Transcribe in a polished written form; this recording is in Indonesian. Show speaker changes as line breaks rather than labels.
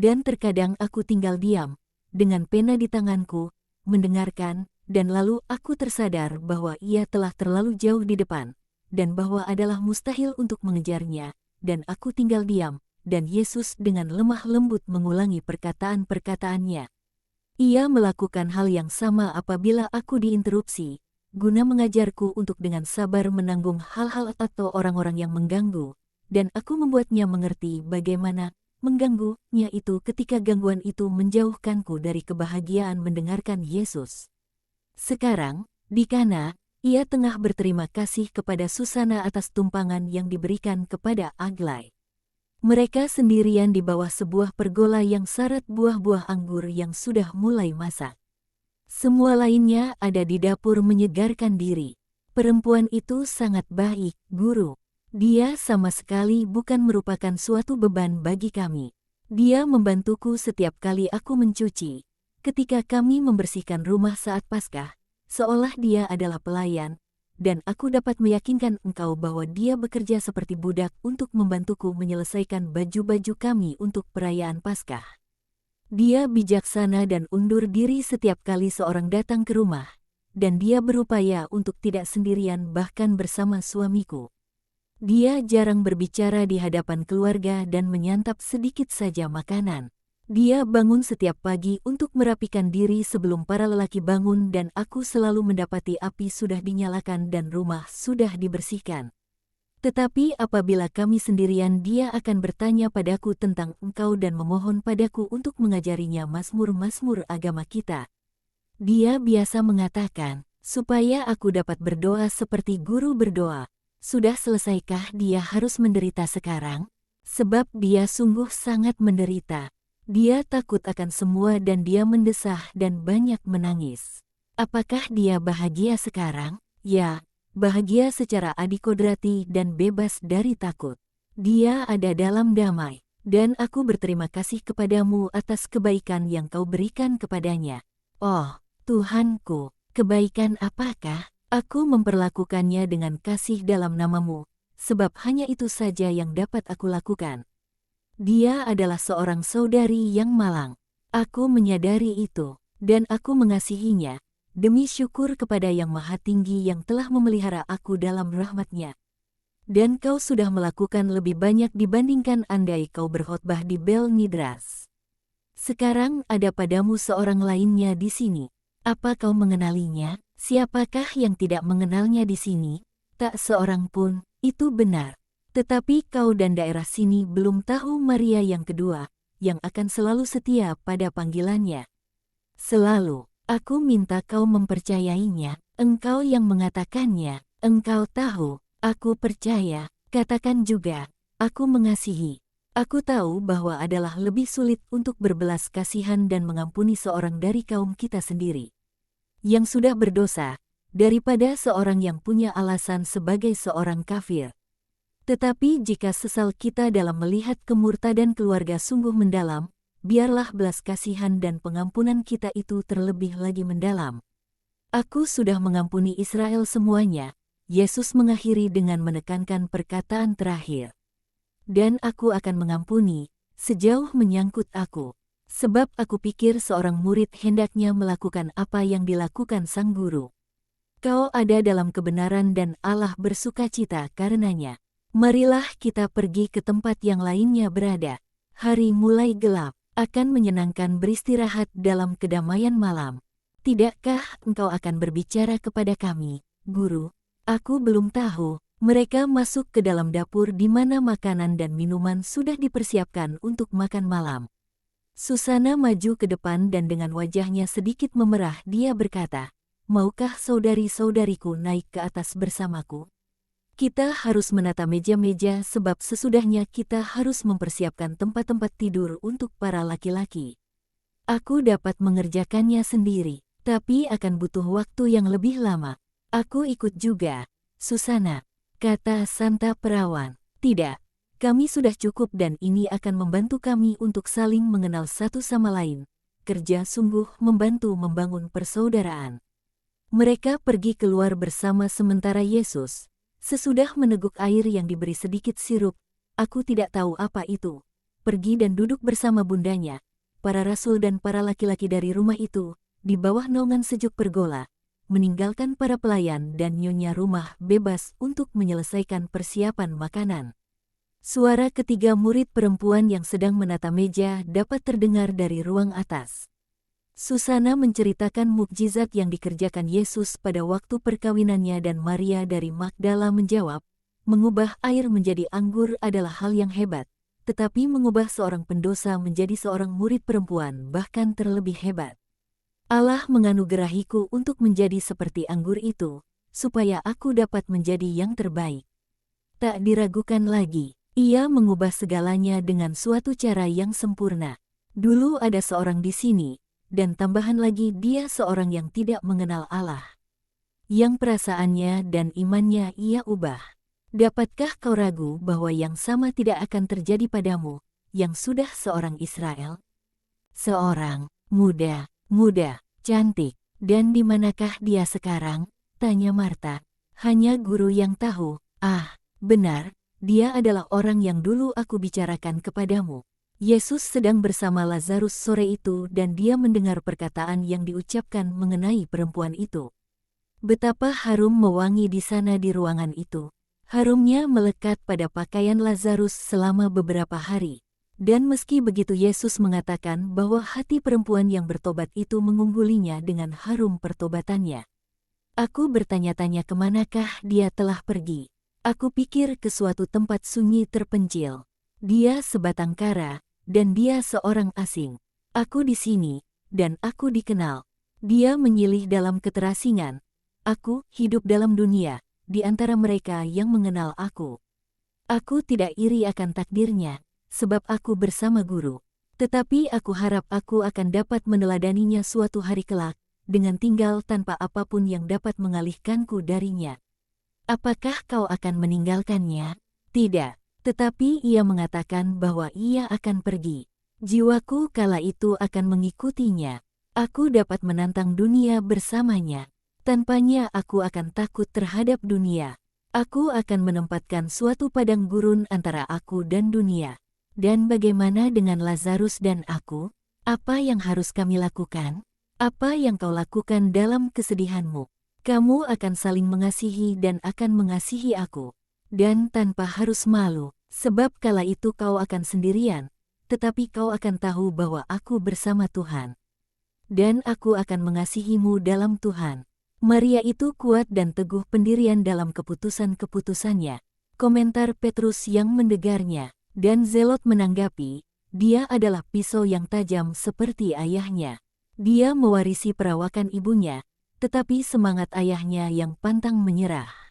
dan terkadang aku tinggal diam, dengan pena di tanganku, mendengarkan, dan lalu aku tersadar bahwa ia telah terlalu jauh di depan, dan bahwa adalah mustahil untuk mengejarnya, dan aku tinggal diam, dan Yesus dengan lemah lembut mengulangi perkataan-perkataannya. Ia melakukan hal yang sama apabila aku diinterupsi, guna mengajarku untuk dengan sabar menanggung hal-hal atau orang-orang yang mengganggu, dan aku membuatnya mengerti bagaimana mengganggunya itu ketika gangguan itu menjauhkanku dari kebahagiaan mendengarkan Yesus. Sekarang, di Kana, ia tengah berterima kasih kepada Susana atas tumpangan yang diberikan kepada Aglai. Mereka sendirian di bawah sebuah pergola yang syarat buah-buah anggur yang sudah mulai masak. Semua lainnya ada di dapur menyegarkan diri. Perempuan itu sangat baik, Guru. Dia sama sekali bukan merupakan suatu beban bagi kami. Dia membantuku setiap kali aku mencuci. Ketika kami membersihkan rumah saat Paskah, seolah dia adalah pelayan, dan aku dapat meyakinkan engkau bahwa dia bekerja seperti budak untuk membantuku menyelesaikan baju-baju kami untuk perayaan Paskah. Dia bijaksana dan undur diri setiap kali seorang datang ke rumah, dan dia berupaya untuk tidak sendirian bahkan bersama suamiku. Dia jarang berbicara di hadapan keluarga dan menyantap sedikit saja makanan. Dia bangun setiap pagi untuk merapikan diri sebelum para lelaki bangun dan aku selalu mendapati api sudah dinyalakan dan rumah sudah dibersihkan. Tetapi apabila kami sendirian dia akan bertanya padaku tentang engkau dan memohon padaku untuk mengajarinya mazmur-mazmur agama kita. Dia biasa mengatakan, supaya aku dapat berdoa seperti guru berdoa. Sudah selesaikah dia harus menderita sekarang? Sebab dia sungguh sangat menderita. Dia takut akan semua dan dia mendesah dan banyak menangis. Apakah dia bahagia sekarang? Ya, bahagia secara adikodrati dan bebas dari takut. Dia ada dalam damai, dan aku berterima kasih kepadamu atas kebaikan yang kau berikan kepadanya. Oh, Tuhanku, kebaikan apakah? Aku memperlakukannya dengan kasih dalam namamu, sebab hanya itu saja yang dapat aku lakukan. Dia adalah seorang saudari yang malang. Aku menyadari itu, dan aku mengasihinya, demi syukur kepada Yang Maha Tinggi yang telah memelihara aku dalam rahmat-Nya. Dan kau sudah melakukan lebih banyak dibandingkan andai kau berkhotbah di Bel Nidras. Sekarang ada padamu seorang lainnya di sini. Apa kau mengenalinya? Siapakah yang tidak mengenalnya di sini? Tak seorang pun, itu benar. Tetapi kau dan daerah sini belum tahu Maria yang kedua, yang akan selalu setia pada panggilannya. Selalu, aku minta kau mempercayainya, engkau yang mengatakannya, engkau tahu, aku percaya, katakan juga, aku mengasihi. Aku tahu bahwa adalah lebih sulit untuk berbelas kasihan dan mengampuni seorang dari kaum kita sendiri yang sudah berdosa, daripada seorang yang punya alasan sebagai seorang kafir. Tetapi jika sesal kita dalam melihat kemurtadan keluarga sungguh mendalam, biarlah belas kasihan dan pengampunan kita itu terlebih lagi mendalam. Aku sudah mengampuni Israel semuanya, Yesus mengakhiri dengan menekankan perkataan terakhir. Dan aku akan mengampuni, sejauh menyangkut aku. Sebab aku pikir seorang murid hendaknya melakukan apa yang dilakukan sang guru. Kau ada dalam kebenaran dan Allah bersukacita karenanya. Marilah kita pergi ke tempat yang lainnya berada. Hari mulai gelap, akan menyenangkan beristirahat dalam kedamaian malam. Tidakkah engkau akan berbicara kepada kami, Guru? Aku belum tahu. Mereka masuk ke dalam dapur di mana makanan dan minuman sudah dipersiapkan untuk makan malam. Susana maju ke depan dan dengan wajahnya sedikit memerah dia berkata, maukah saudari-saudariku naik ke atas bersamaku? Kita harus menata meja-meja sebab sesudahnya kita harus mempersiapkan tempat-tempat tidur untuk para laki-laki. Aku dapat mengerjakannya sendiri, tapi akan butuh waktu yang lebih lama. Aku ikut juga, Susana, kata Santa Perawan. Tidak. Kami sudah cukup dan ini akan membantu kami untuk saling mengenal satu sama lain. Kerja sungguh membantu membangun persaudaraan. Mereka pergi keluar bersama sementara Yesus. Sesudah meneguk air yang diberi sedikit sirup, aku tidak tahu apa itu. pergi dan duduk bersama bundanya, para rasul dan para laki-laki dari rumah itu, di bawah naungan sejuk pergola, meninggalkan para pelayan dan nyonya rumah bebas untuk menyelesaikan persiapan makanan. Suara ketiga murid perempuan yang sedang menata meja dapat terdengar dari ruang atas. Susana menceritakan mukjizat yang dikerjakan Yesus pada waktu perkawinannya dan Maria dari Magdala menjawab, mengubah air menjadi anggur adalah hal yang hebat, tetapi mengubah seorang pendosa menjadi seorang murid perempuan bahkan terlebih hebat. Allah menganugerahiku untuk menjadi seperti anggur itu, supaya aku dapat menjadi yang terbaik. Tak diragukan lagi. Ia mengubah segalanya dengan suatu cara yang sempurna. Dulu ada seorang di sini, dan tambahan lagi dia seorang yang tidak mengenal Allah. Yang perasaannya dan imannya ia ubah. Dapatkah kau ragu bahwa yang sama tidak akan terjadi padamu, yang sudah seorang Israel? Seorang muda, cantik, dan di manakah dia sekarang? Tanya Marta. Hanya guru yang tahu. Ah, benar. Dia adalah orang yang dulu aku bicarakan kepadamu. Yesus sedang bersama Lazarus sore itu dan dia mendengar perkataan yang diucapkan mengenai perempuan itu. Betapa harum mewangi di sana di ruangan itu. Harumnya melekat pada pakaian Lazarus selama beberapa hari. Dan meski begitu Yesus mengatakan bahwa hati perempuan yang bertobat itu mengunggulinya dengan harum pertobatannya. Aku bertanya-tanya kemanakah dia telah pergi. Aku pikir ke suatu tempat sunyi terpencil. Dia sebatang kara, dan dia seorang asing. Aku di sini, dan aku dikenal. Dia menyilih dalam keterasingan. Aku hidup dalam dunia, di antara mereka yang mengenal aku. Aku tidak iri akan takdirnya, sebab aku bersama guru. Tetapi aku harap aku akan dapat meneladaninya suatu hari kelak, dengan tinggal tanpa apapun yang dapat mengalihkanku darinya. Apakah kau akan meninggalkannya? Tidak, tetapi ia mengatakan bahwa ia akan pergi. Jiwaku kala itu akan mengikutinya. Aku dapat menantang dunia bersamanya. Tanpanya aku akan takut terhadap dunia. Aku akan menempatkan suatu padang gurun antara aku dan dunia. Dan bagaimana dengan Lazarus dan aku? Apa yang harus kami lakukan? Apa yang kau lakukan dalam kesedihanmu? Kamu akan saling mengasihi dan akan mengasihi aku. Dan tanpa harus malu, sebab kala itu kau akan sendirian, tetapi kau akan tahu bahwa aku bersama Tuhan. Dan aku akan mengasihimu dalam Tuhan. Maria itu kuat dan teguh pendirian dalam keputusan-keputusannya. Komentar Petrus yang mendengarnya, dan Zelot menanggapi, dia adalah pisau yang tajam seperti ayahnya. Dia mewarisi perawakan ibunya, tetapi semangat ayahnya yang pantang menyerah.